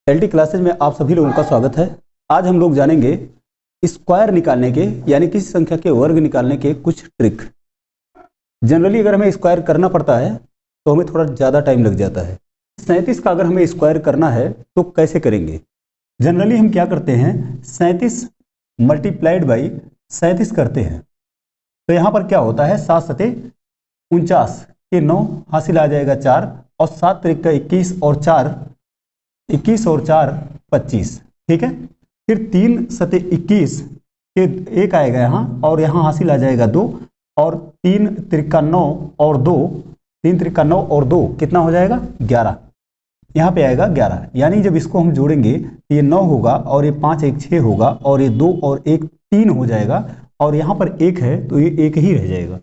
LT classes में आप सभी लोगों का स्वागत है। आज हम लोग जानेंगे स्क्वायर निकालने के यानी किसी संख्या के वर्ग निकालने के कुछ ट्रिक। जनरली अगर हमें स्क्वायर करना पड़ता है तो हमें थोड़ा ज़्यादा टाइम लग जाता है। 37 का अगर हमें स्क्वायर करना है तो कैसे करेंगे? जनरली हम क्या करते हैं, 37 मल्टीप्लाइड बाई 37 करते हैं। तो यहाँ पर क्या होता है, 7 सते 49 के 9 हासिल आ जाएगा 4 और 7 त्रिक का 21 और 4 25, ठीक है। फिर 3 सते 21 के 1 आएगा यहाँ और यहाँ हासिल आ जाएगा 2 और 3 त्रिका 9 और 2, 3 त्रिका 9 और 2 कितना हो जाएगा 11, यहाँ पे आएगा 11। यानी जब इसको हम जोड़ेंगे तो ये 9 होगा और ये 5 1 6 होगा और ये 2 और 1 3 हो जाएगा और यहाँ पर 1 है तो ये 1 ही रह जाएगा।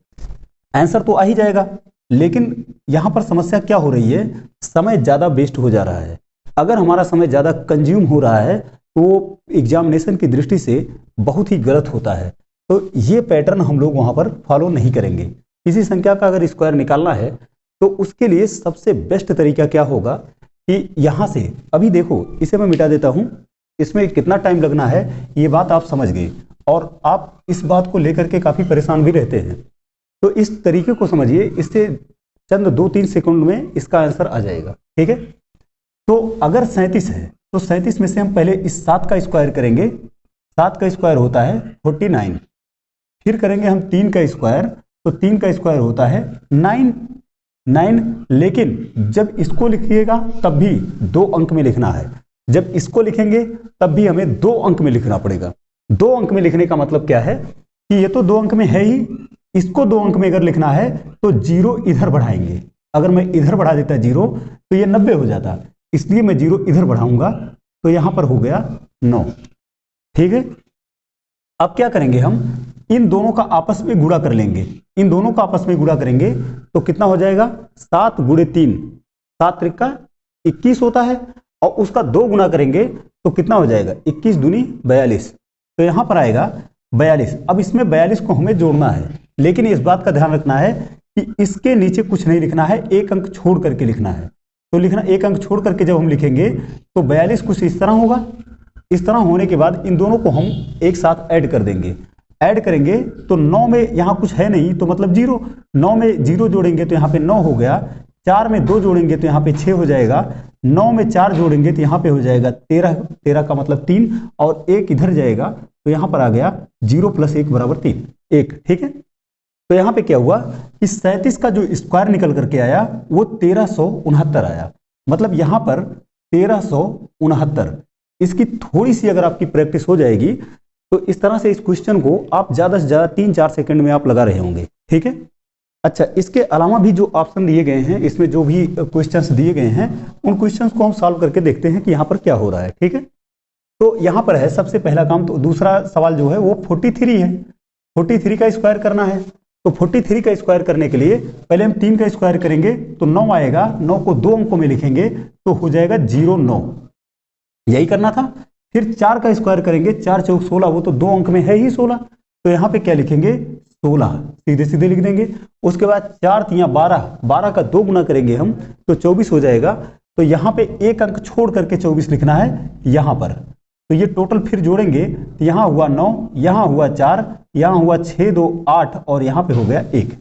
आंसर तो आ ही जाएगा, लेकिन यहाँ पर समस्या क्या हो रही है, समय ज़्यादा वेस्ट हो जा रहा है। अगर हमारा समय ज़्यादा कंज्यूम हो रहा है तो एग्जामिनेशन की दृष्टि से बहुत ही गलत होता है। तो ये पैटर्न हम लोग वहाँ पर फॉलो नहीं करेंगे। किसी संख्या का अगर स्क्वायर निकालना है तो उसके लिए सबसे बेस्ट तरीका क्या होगा कि यहाँ से, अभी देखो इसे मैं मिटा देता हूँ, इसमें कितना टाइम लगना है ये बात आप समझ गए और आप इस बात को लेकर के काफ़ी परेशान भी रहते हैं। तो इस तरीके को समझिए, इससे चंद 2-3 सेकंड में इसका आंसर आ जाएगा, ठीक है। तो अगर 37 है तो 37 में से हम पहले इस 7 का स्क्वायर करेंगे। 7 का स्क्वायर होता है 49। फिर करेंगे हम 3 का स्क्वायर, तो 3 का स्क्वायर होता है 9। लेकिन जब इसको लिखिएगा तब भी 2 अंक में लिखना है, जब इसको लिखेंगे तब भी हमें 2 अंक में लिखना पड़ेगा। 2 अंक में लिखने का मतलब क्या है कि ये तो 2 अंक में है ही, इसको 2 अंक में अगर लिखना है तो 0 इधर बढ़ाएंगे। अगर मैं इधर बढ़ा देता 0 तो ये 90 हो जाता, इसलिए मैं 0 इधर बढ़ाऊंगा तो यहां पर हो गया 9, ठीक है। अब क्या करेंगे, हम इन दोनों का आपस में गुणा कर लेंगे। इन दोनों का आपस में गुणा करेंगे तो कितना हो जाएगा, 7 गुणे 3, 7 त्रिका 21 होता है और उसका 2 गुना करेंगे तो कितना हो जाएगा, 21 दूनी 42, तो यहां पर आएगा 42। अब इसमें 42 को हमें जोड़ना है, लेकिन इस बात का ध्यान रखना है कि इसके नीचे कुछ नहीं लिखना है, एक अंक छोड़ करके लिखना है। तो लिखना एक अंक छोड़ करके जब हम लिखेंगे तो 42 कुछ इस तरह होगा। इस तरह होने के बाद इन दोनों को हम एक साथ ऐड कर देंगे। ऐड करेंगे तो 9 में यहाँ कुछ है नहीं तो मतलब 0, 9 में 0 जोड़ेंगे तो यहाँ पे 9 हो गया, 4 में 2 जोड़ेंगे तो यहाँ पे 6 हो जाएगा, 9 में 4 जोड़ेंगे तो यहाँ पे हो जाएगा 13, 13 का मतलब 3 और 1 इधर जाएगा तो यहाँ पर आ गया 0 + 1 = 3, 1, ठीक है। तो यहाँ पे क्या हुआ कि 37 का जो स्क्वायर निकल करके आया वो 1369 आया। मतलब यहाँ पर 1369, इसकी थोड़ी सी अगर आपकी प्रैक्टिस हो जाएगी तो इस तरह से इस क्वेश्चन को आप ज़्यादा से ज़्यादा 3-4 सेकंड में आप लगा रहे होंगे, ठीक है। अच्छा, इसके अलावा भी जो ऑप्शन दिए गए हैं, इसमें जो भी क्वेश्चंस दिए गए हैं उन क्वेश्चंस को हम सॉल्व करके देखते हैं कि यहाँ पर क्या हो रहा है, ठीक है। तो यहाँ पर है सबसे पहला काम, तो दूसरा सवाल जो है वो 43 है। 43 का स्क्वायर करना है। तो 43 का स्क्वायर करने के लिए पहले हम 3 का स्क्वायर करेंगे तो 9 आएगा, 9 को 2 अंकों में लिखेंगे तो हो जाएगा 09, यही करना था। फिर 4 का स्क्वायर करेंगे, 4 चौक 16, वो तो 2 अंक में है ही 16, तो यहाँ पे क्या लिखेंगे 16, सीधे सीधे लिख देंगे। उसके बाद 4 तिया 12, 12 का 2 गुना करेंगे हम तो 24 हो जाएगा। तो यहाँ पे एक अंक छोड़ करके 24 लिखना है यहाँ पर। तो ये टोटल फिर जोड़ेंगे तो यहाँ हुआ 9, यहाँ हुआ 4, यहाँ हुआ 6 2 8 और यहाँ पे हो गया 1,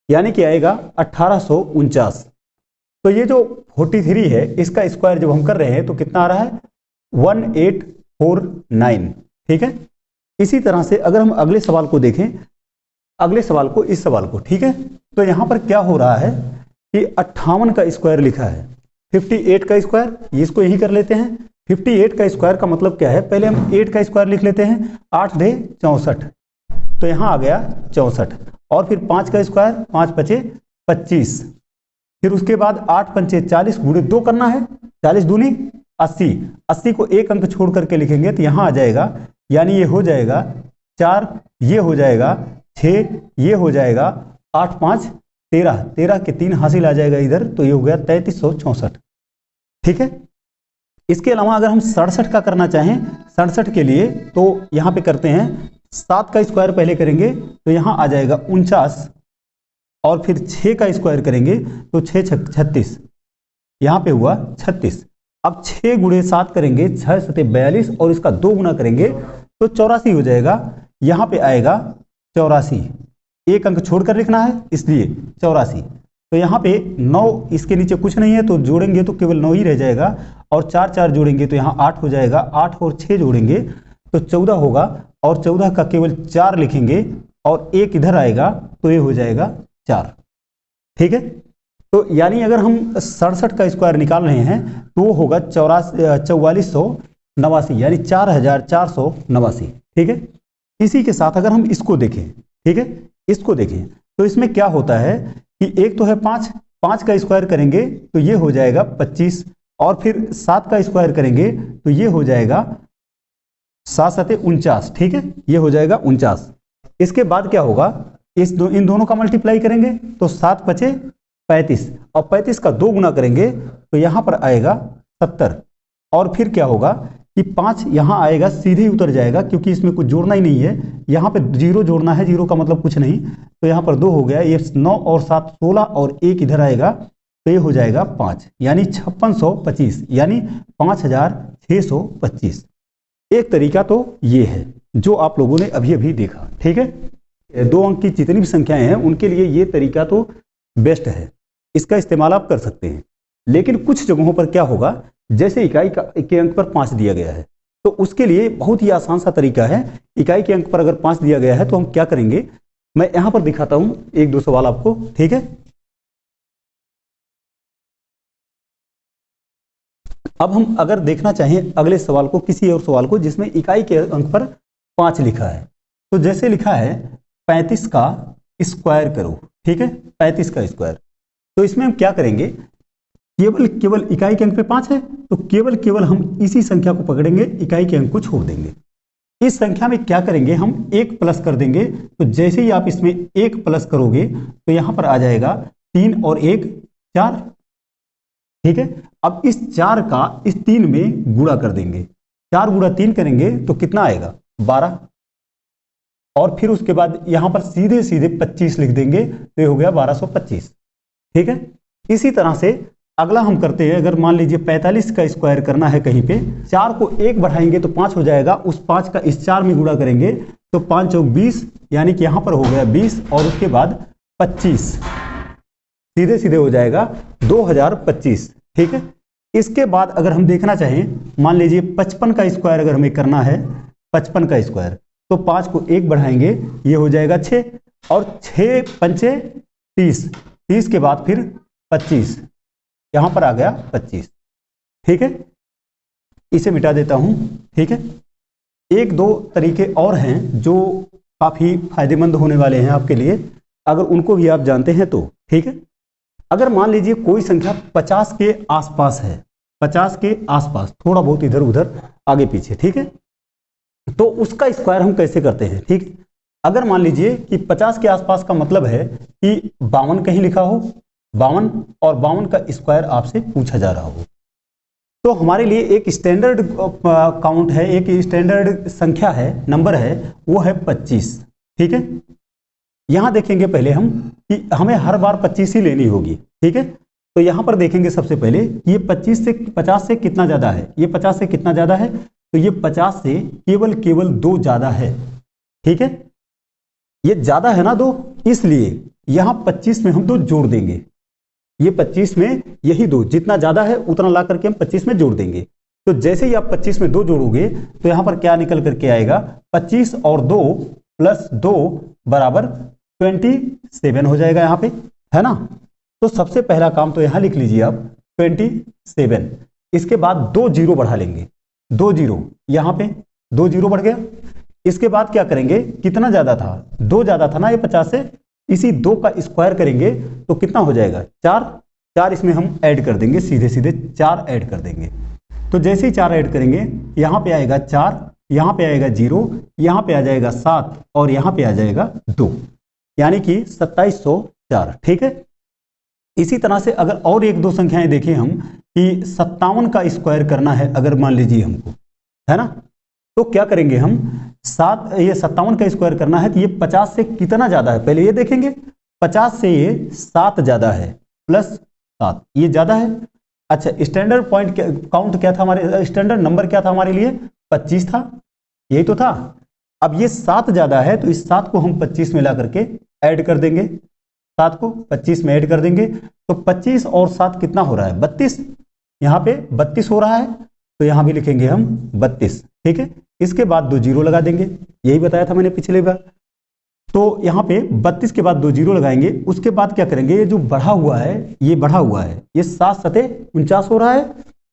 यानी कि आएगा 1849। तो ये जो 43 है इसका स्क्वायर जब हम कर रहे हैं तो कितना आ रहा है 1849, ठीक है। इसी तरह से अगर हम अगले सवाल को देखें, अगले सवाल को, इस सवाल को, ठीक है। तो यहाँ पर क्या हो रहा है कि 58 का स्क्वायर लिखा है, 58 का स्क्वायर, इसको यही कर लेते हैं। 58 का स्क्वायर का मतलब क्या है, पहले हम 8 का स्क्वायर लिख लेते हैं, 8 × 64, तो यहाँ आ गया 64। और फिर 5 का स्क्वायर, 5 × 5 = 25। फिर उसके बाद 8 × 5 = 40 गुणे 2 करना है, 40 दूनी 80, 80 को एक अंक छोड़ करके लिखेंगे तो यहाँ आ जाएगा, यानी ये हो जाएगा 4, ये हो जाएगा 6, ये हो जाएगा 8 × 5 = 13, 13 के 3 हासिल आ जाएगा इधर, तो ये हो गया 3364, ठीक है। इसके अलावा अगर हम 67 का करना चाहें, 67 के लिए तो यहाँ पे करते हैं, 7 का स्क्वायर पहले करेंगे तो यहाँ आ जाएगा 49 और फिर 6 का स्क्वायर करेंगे तो 6 × 36, यहाँ पे हुआ 36। अब 6 गुणे 7 करेंगे 6 सते 42 और इसका 2 गुना करेंगे तो 84 हो जाएगा। यहां पे आएगा 84, एक अंक छोड़कर लिखना है इसलिए 84। तो यहाँ पे 9 इसके नीचे कुछ नहीं है तो जोड़ेंगे तो केवल 9 ही रह जाएगा, और 4 4 जोड़ेंगे तो यहाँ 8 हो जाएगा, 8 और 6 जोड़ेंगे तो 14 होगा, और 14 का केवल 4 लिखेंगे और एक इधर आएगा तो ये हो जाएगा 4। ठीक है, तो यानी अगर हम 67 का स्क्वायर निकाल रहे हैं तो वो होगा 4489, यानी 4489। ठीक है, इसी के साथ अगर हम इसको देखें, ठीक है, इसको देखें तो इसमें क्या होता है कि एक तो है 5, 5 का स्क्वायर करेंगे तो ये हो जाएगा 25, और फिर 7 का स्क्वायर करेंगे तो ये हो जाएगा 7 सते 49। ठीक है, ये हो जाएगा 49। इसके बाद क्या होगा, इन दोनों का मल्टीप्लाई करेंगे तो 7 पचे 35, और 35 का 2 गुना करेंगे तो यहां पर आएगा 70, और फिर क्या होगा कि 5 यहां आएगा सीधे ही उतर जाएगा क्योंकि इसमें कुछ जोड़ना ही नहीं है, यहां पे 0 जोड़ना है, 0 का मतलब कुछ नहीं, तो यहां पर 2 हो गया, ये 9 और 7 16 और एक इधर आएगा तो ये हो जाएगा 5, यानी 5625, यानी 5625। एक तरीका तो ये है जो आप लोगों ने अभी अभी देखा। ठीक है, 2 अंक की जितनी भी संख्याएं हैं उनके लिए ये तरीका तो बेस्ट है, इसका इस्तेमाल आप कर सकते हैं। लेकिन कुछ जगहों पर क्या होगा, जैसे इकाई के अंक पर 5 दिया गया है तो उसके लिए बहुत ही आसान सा तरीका है। इकाई के अंक पर अगर 5 दिया गया है तो हम क्या करेंगे, मैं यहां पर दिखाता हूं 1-2 सवाल आपको। ठीक है, अब हम अगर देखना चाहें अगले सवाल को, किसी और सवाल को जिसमें इकाई के अंक पर 5 लिखा है, तो जैसे लिखा है 35 का स्क्वायर करो। ठीक है, 35 का स्क्वायर, तो इसमें हम क्या करेंगे, केवल इकाई के अंक पे 5 है तो केवल हम इसी संख्या को पकड़ेंगे, इकाई के अंक को छोड़ देंगे। इस संख्या में क्या करेंगे, हम 1 प्लस कर देंगे, तो जैसे ही आप इसमें 1 प्लस करोगे तो यहां पर आ जाएगा 3 और 1 4। ठीक है, अब इस 4 का इस 3 में गुणा कर देंगे, 4 गुणा 3 करेंगे तो कितना आएगा 12, और फिर उसके बाद यहां पर सीधे सीधे 25 लिख देंगे तो ये हो गया 1225। ठीक है, इसी तरह से अगला हम करते हैं, अगर मान लीजिए 45 का स्क्वायर करना है कहीं पे, 4 को 1 बढ़ाएंगे तो 5 हो जाएगा, उस 5 का इस 4 में गुणा करेंगे तो 5 चौक 20, यानी कि यहां पर हो गया 20, और उसके बाद 25, सीधे सीधे हो जाएगा 2025। ठीक है, इसके बाद अगर हम देखना चाहें, मान लीजिए 55 का स्क्वायर अगर हमें करना है, 55 का स्क्वायर, तो 5 को 1 बढ़ाएंगे ये हो जाएगा 6, और 6 पंचे 30, 30 के बाद फिर 25, यहां पर आ गया 25। ठीक है, इसे मिटा देता हूं। ठीक है, 1-2 तरीके और हैं जो काफी फायदेमंद होने वाले हैं आपके लिए, अगर उनको भी आप जानते हैं तो। ठीक है, अगर मान लीजिए कोई संख्या 50 के आसपास है, 50 के आसपास, थोड़ा बहुत इधर उधर आगे पीछे, ठीक है, तो उसका स्क्वायर हम कैसे करते हैं। ठीक, अगर मान लीजिए कि 50 के आसपास का मतलब है कि 52 कहीं लिखा हो, 52, और 52 का स्क्वायर आपसे पूछा जा रहा हो, तो हमारे लिए एक स्टैंडर्ड काउंट है, एक स्टैंडर्ड संख्या है, नंबर है, वो है 25। ठीक है, यहां देखेंगे पहले हम कि हमें हर बार 25 ही लेनी होगी। ठीक है, तो यहां पर देखेंगे सबसे पहले ये 50 से कितना ज्यादा है, ये 50 से कितना ज्यादा है, तो ये 50 से केवल 2 ज्यादा है। ठीक है, ये ज्यादा है ना 2, इसलिए यहां 25 में हम 2 जोड़ देंगे, ये 25 में यही 2 जितना ज्यादा है उतना ला करके हम 25 में जोड़ देंगे। तो जैसे ही आप 25 में 2 जोड़ोगे तो यहां पर क्या निकल करके आएगा, 25 और 2 प्लस 2 बराबर 27 हो जाएगा यहां पे, है ना। तो सबसे पहला काम तो यहां लिख लीजिए आप 27। इसके बाद 2 जीरो बढ़ा लेंगे, 2 जीरो, यहां पे 2 जीरो बढ़ गया। इसके बाद क्या करेंगे, कितना ज्यादा था, 2 ज्यादा था ना ये 50 से, इसी 2 का स्क्वायर करेंगे तो कितना हो जाएगा 4, 4 इसमें हम ऐड कर देंगे, सीधे सीधे 4 ऐड कर देंगे। तो जैसे ही 4 ऐड करेंगे यहां पे आएगा 4, यहां पे आएगा 0, यहां पे आ जाएगा 7 और यहां पे आ जाएगा 2, यानी कि 2704। ठीक है, इसी तरह से अगर और 1-2 संख्याएं देखें हम कि 57 का स्क्वायर करना है, अगर मान लीजिए हमको, है ना, तो क्या करेंगे हम, 7, ये 57 का स्क्वायर करना है तो ये 50 से कितना ज्यादा है, पहले ये देखेंगे, 50 से ये 7 ज्यादा है, प्लस 7 ये ज्यादा है। अच्छा, स्टैंडर्ड पॉइंट काउंट क्या था हमारे, स्टैंडर्ड नंबर क्या था हमारे लिए, 25 था, यही तो था। अब ये 7 ज्यादा है तो इस 7 को हम 25 में ला करके ऐड कर देंगे, 7 को 25 में ऐड कर देंगे, तो 25 और 7 कितना हो रहा है, 32। यहाँ पे 32 हो रहा है, तो यहाँ भी लिखेंगे हम 32, ठीक है। इसके बाद 2 जीरो लगा देंगे, यही बताया था मैंने पिछले बार। तो यहाँ पे 32 के बाद 2 जीरो लगाएंगे, उसके बाद क्या करेंगे, ये जो बढ़ा हुआ है, ये बढ़ा हुआ है, ये 7 सते 49 हो रहा है,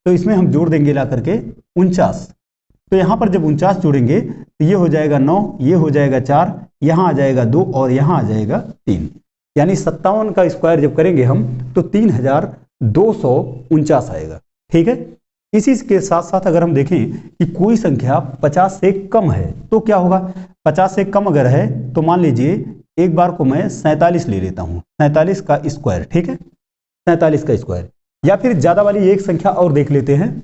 तो इसमें हम जोड़ देंगे ला करके 49। तो यहाँ पर जब 49 जोड़ेंगे तो ये हो जाएगा 9, ये हो जाएगा 4, यहाँ आ जाएगा 2 और यहाँ आ जाएगा 3, यानी 57 का स्क्वायर जब करेंगे हम तो 3249 आएगा, ठीक है। इसी के साथ साथ अगर हम देखें कि कोई संख्या 50 से कम है तो क्या होगा, 50 से कम अगर है तो मान लीजिए एक बार को मैं 47 ले लेता हूं, 47 का स्क्वायर, ठीक है, 47 का स्क्वायर। या फिर ज्यादा वाली एक संख्या और देख लेते हैं,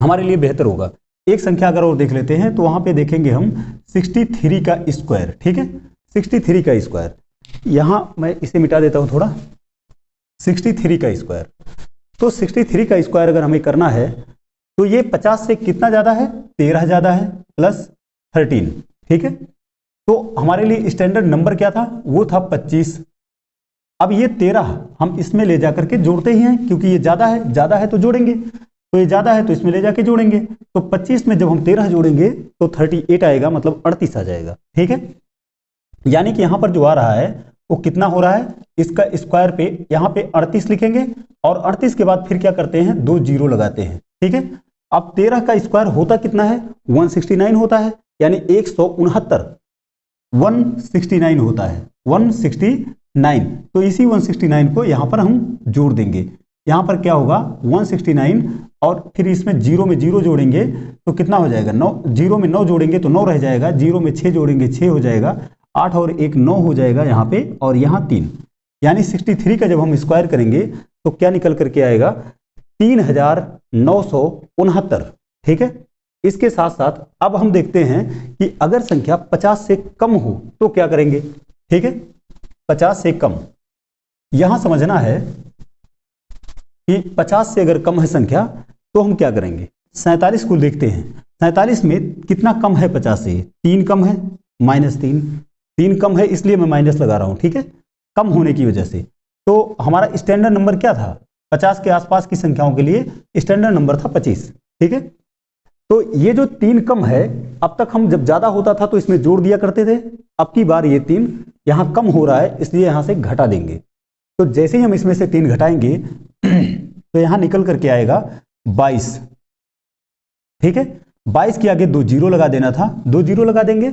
हमारे लिए बेहतर होगा। एक संख्या अगर और देख लेते हैं तो वहां पे देखेंगे हम 63 का स्क्वायर, ठीक है, 63 का स्क्वायर। यहां मैं इसे मिटा देता हूं थोड़ा, 63 का स्क्वायर। तो 63 का स्क्वायर अगर हमें करना है तो ये 50 से कितना ज्यादा है, 13 ज्यादा है, प्लस 13, ठीक है। तो हमारे लिए स्टैंडर्ड नंबर क्या था, वो था 25। अब ये 13 हम इसमें ले जाकर के जोड़ते ही हैं, क्योंकि ये ज्यादा है, ज्यादा है तो जोड़ेंगे, तो ये ज्यादा है तो इसमें ले जाके जोड़ेंगे। तो 25 में जब हम 13 जोड़ेंगे तो 38 आएगा, मतलब 38 आ जाएगा, ठीक है। यानी कि यहां पर जो आ रहा है वो कितना हो रहा है, इसका स्क्वायर पे यहाँ पे 38 लिखेंगे और 38 के बाद फिर क्या करते हैं, 2 जीरो लगाते हैं, ठीक है। अब 13 का स्क्वायर होता कितना है, 169 होता है, यानी 169 होता है, 169। तो इसी 169 को यहाँ पर हम जोड़ देंगे, यहाँ पर क्या होगा 169 और फिर इसमें जीरो में जीरो जोड़ेंगे तो कितना हो जाएगा 9, जीरो में 9 जोड़ेंगे तो 9 रह जाएगा, जीरो में 6 जोड़ेंगे 6 हो जाएगा, 8 और 1 9 हो जाएगा यहाँ पे, और यहाँ 3, यानी 63 का जब हम स्क्वायर करेंगे तो क्या निकल करके आएगा, 3969, ठीक है। इसके साथ साथ अब हम देखते हैं कि अगर संख्या 50 से कम हो तो क्या करेंगे, ठीक है, 50 से कम। यहां समझना है कि 50 से अगर कम है संख्या तो हम क्या करेंगे, 47 को देखते हैं, 47 में कितना कम है 50 से, 3 कम है, -3, 3 कम है इसलिए मैं माइनस लगा रहा हूं, ठीक है, कम होने की वजह से। तो हमारा स्टैंडर्ड नंबर क्या था, 50 के आसपास की संख्याओं के लिए स्टैंडर्ड नंबर था 25, ठीक है। तो ये जो 3 कम है, अब तक हम जब ज्यादा होता था तो इसमें जोड़ दिया करते थे, अब की बार ये 3 यहां कम हो रहा है इसलिए यहां से घटा देंगे। तो जैसे ही हम इसमें से 3 घटाएंगे तो यहां निकल करके आएगा 22, ठीक है। 22 के आगे 2 जीरो लगा देना था, 2 जीरो लगा देंगे।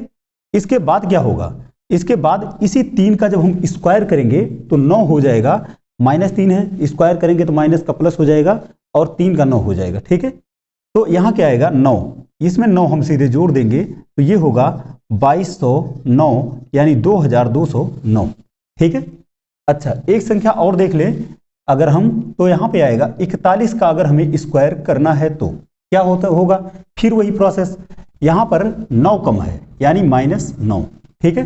इसके बाद क्या होगा, इसके बाद इसी 3 का जब हम स्क्वायर करेंगे तो 9 हो जाएगा, -3 है, स्क्वायर करेंगे तो माइनस का प्लस हो जाएगा और 3 का 9 हो जाएगा, ठीक है। तो यहां क्या आएगा 9, इसमें 9 हम सीधे जोड़ देंगे तो ये होगा 2209, यानी 2209, ठीक है। अच्छा, एक संख्या और देख ले अगर हम, तो यहां पे आएगा 41 का अगर हमें स्क्वायर करना है तो क्या होगा, फिर वही प्रोसेस, यहां पर 9 कम है यानी -9, ठीक है।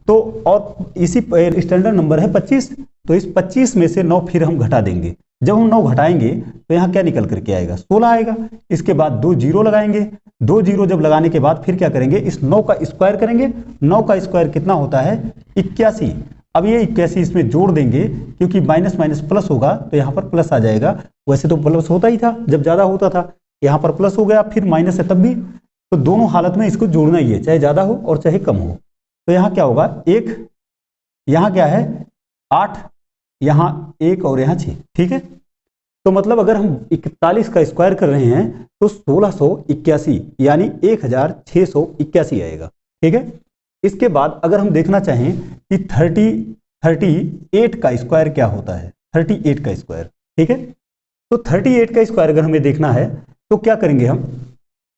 तो और इसी स्टैंडर्ड नंबर है 25, तो इस 25 में से 9 फिर हम घटा देंगे, जब हम 9 घटाएंगे तो यहाँ क्या निकल करके आएगा 16 आएगा। इसके बाद 2 जीरो लगाएंगे, 2 जीरो जब लगाने के बाद फिर क्या करेंगे, इस 9 का स्क्वायर करेंगे, 9 का स्क्वायर कितना होता है 81। अब ये 81 इसमें जोड़ देंगे, क्योंकि माइनस माइनस प्लस होगा तो यहाँ पर प्लस आ जाएगा, वैसे तो प्लस होता ही था जब ज्यादा होता था, यहाँ पर प्लस हो गया, फिर माइनस है तब भी, तो दोनों हालत में इसको जोड़ना ही है, चाहे ज्यादा हो और चाहे कम हो। तो यहाँ क्या होगा 1, यहाँ क्या है 8, यहाँ 1 और यहाँ 6, ठीक है। तो मतलब अगर हम 41 का स्क्वायर कर रहे हैं तो 1681 यानी 1681 आएगा, ठीक है। इसके बाद अगर हम देखना चाहें कि 38 का स्क्वायर क्या होता है, 38 का स्क्वायर, ठीक है। तो 38 का स्क्वायर अगर हमें देखना है तो क्या करेंगे हम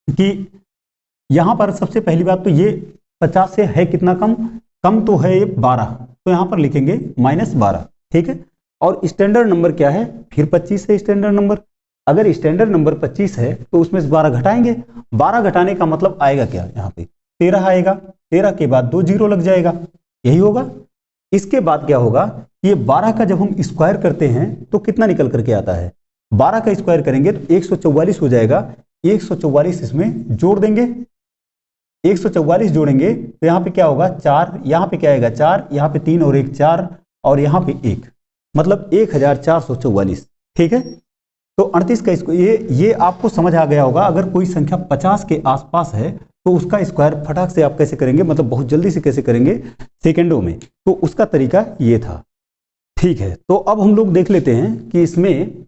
कि यहां पर सबसे पहली बात तो ये 50 से है कितना कम, कम तो है 12, तो यहां पर लिखेंगे -12, ठीक है। और स्टैंडर्ड नंबर क्या है, फिर 25 है स्टैंडर्ड नंबर। अगर स्टैंडर्ड नंबर 25 है तो उसमें से 12 घटाएंगे, 12 घटाने का मतलब आएगा क्या, यहाँ पे 13 आएगा, 13 के बाद 2 जीरो लग जाएगा, यही होगा। इसके बाद क्या होगा, ये 12 का जब हम स्क्वायर करते हैं तो कितना निकल करके आता है, 12 का स्क्वायर करेंगे तो 144 हो जाएगा। 144 इसमें जोड़ देंगे, 144 जोड़ेंगे तो यहाँ पे क्या होगा 4, यहाँ पे क्या आएगा 4, यहाँ पे 3 और 1 4 और यहाँ पे 1, मतलब 1444। ठीक है, तो 38 का इसको ये आपको समझ आ गया होगा। अगर कोई संख्या 50 के आसपास है तो उसका स्क्वायर फटाक से आप कैसे करेंगे, मतलब बहुत जल्दी से कैसे करेंगे, सेकेंडों में। तो उसका तरीका ये था। ठीक है, तो अब हम लोग देख लेते हैं कि इसमें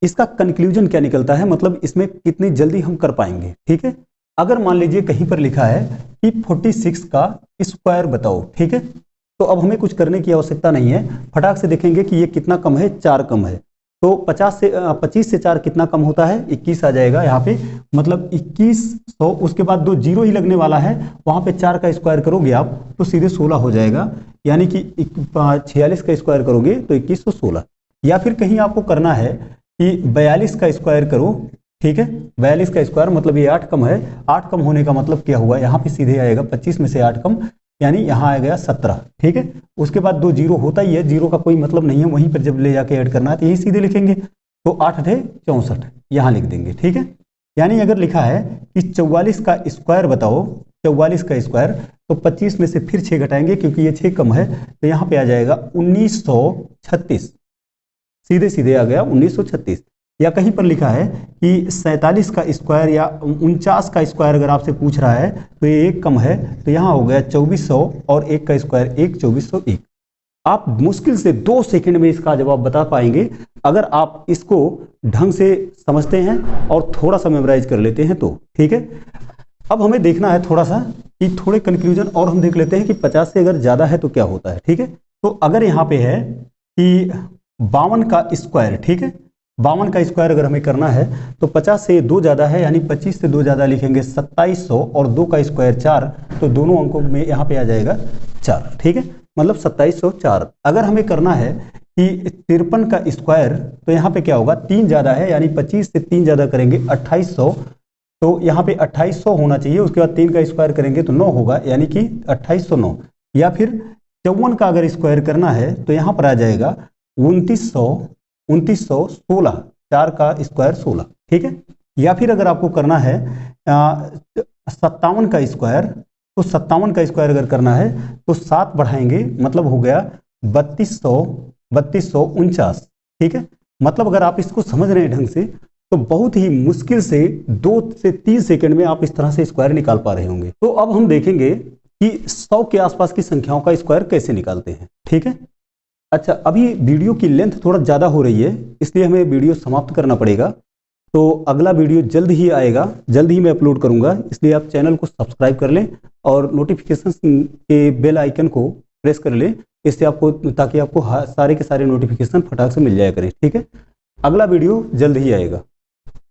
इसका कंक्लूजन क्या निकलता है, मतलब इसमें कितनी जल्दी हम कर पाएंगे। ठीक है, अगर मान लीजिए कहीं पर लिखा है कि 46 का स्क्वायर बताओ, ठीक है, तो अब हमें कुछ करने की आवश्यकता नहीं है, फटाक से देखेंगे कि ये कितना कम है, 4 कम है। तो 25 से 4 कितना कम होता है, 21 आ जाएगा यहाँ पे, मतलब 2100। उसके बाद 2 जीरो ही लगने वाला है, वहाँ पे 4 का स्क्वायर करोगे आप तो सीधे 16 हो जाएगा, यानी कि 46 का स्क्वायर करोगे तो 2116। या फिर कहीं आपको करना है कि 42 का स्क्वायर करो, ठीक है, 42 का स्क्वायर मतलब ये 8 कम है, 8 कम होने का मतलब क्या हुआ, यहाँ पे सीधे आएगा 25 में से 8 कम, यानी यहाँ आ गया 17। ठीक है, उसके बाद 2 जीरो होता ही है, जीरो का कोई मतलब नहीं है, वहीं पर जब ले जाके ऐड करना है तो यही सीधे लिखेंगे, तो 8 × 64 यहाँ लिख देंगे। ठीक है, यानी अगर लिखा है कि 44 का स्क्वायर बताओ, 44 का स्क्वायर, तो 25 में से फिर 6 घटाएंगे क्योंकि ये 6 कम है, तो यहाँ पे आ जाएगा 1936, सीधे सीधे आ गया 1936। या कहीं पर लिखा है कि 47 का स्क्वायर या 49 का स्क्वायर अगर आपसे पूछ रहा है तो ये 1 कम है, तो यहाँ हो गया 2400 और 1 का स्क्वायर 1, 2401। आप मुश्किल से 2 सेकंड में इसका जवाब बता पाएंगे अगर आप इसको ढंग से समझते हैं और थोड़ा सा मेमोराइज कर लेते हैं तो। ठीक है, अब हमें देखना है थोड़ा सा कि थोड़े कंक्लूजन और हम देख लेते हैं कि 50 से अगर ज़्यादा है तो क्या होता है। ठीक है, तो अगर यहाँ पे है कि 52 का स्क्वायर, ठीक है, 52 का स्क्वायर अगर हमें करना है तो 50 से 2 ज़्यादा है, यानी 25 से 2 ज़्यादा लिखेंगे 2700 और 2 का स्क्वायर 4, तो दोनों अंकों में यहाँ पे आ जाएगा 4। ठीक है, मतलब 2704। अगर हमें करना है कि 53 का स्क्वायर, तो यहाँ पे क्या होगा 3 ज़्यादा है, यानी 25 से 3 ज़्यादा करेंगे 2800, तो यहाँ पे 2800 होना चाहिए, उसके बाद 3 का स्क्वायर करेंगे तो 9 होगा, यानी कि 2809। या फिर 54 का अगर स्क्वायर करना है तो यहाँ पर आ जाएगा 2916, 4 का स्क्वायर 16। ठीक है, या फिर अगर आपको करना है 57 का स्क्वायर, तो 57 का स्क्वायर अगर करना है तो 7 बढ़ाएंगे, मतलब हो गया 3249। ठीक है, मतलब अगर आप इसको समझ रहे हैं ढंग से तो बहुत ही मुश्किल से 2 से 3 सेकंड में आप इस तरह से स्क्वायर निकाल पा रहे होंगे। तो अब हम देखेंगे कि 100 के आसपास की संख्याओं का स्क्वायर कैसे निकालते हैं। ठीक है, अच्छा, अभी वीडियो की लेंथ थोड़ा ज़्यादा हो रही है, इसलिए हमें वीडियो समाप्त करना पड़ेगा। तो अगला वीडियो जल्द ही आएगा, जल्द ही मैं अपलोड करूंगा, इसलिए आप चैनल को सब्सक्राइब कर लें और नोटिफिकेशन के बेल आइकन को प्रेस कर लें, इससे आपको, ताकि आपको सारे के सारे नोटिफिकेशन फटाक से मिल जाया करें। ठीक है, अगला वीडियो जल्द ही आएगा।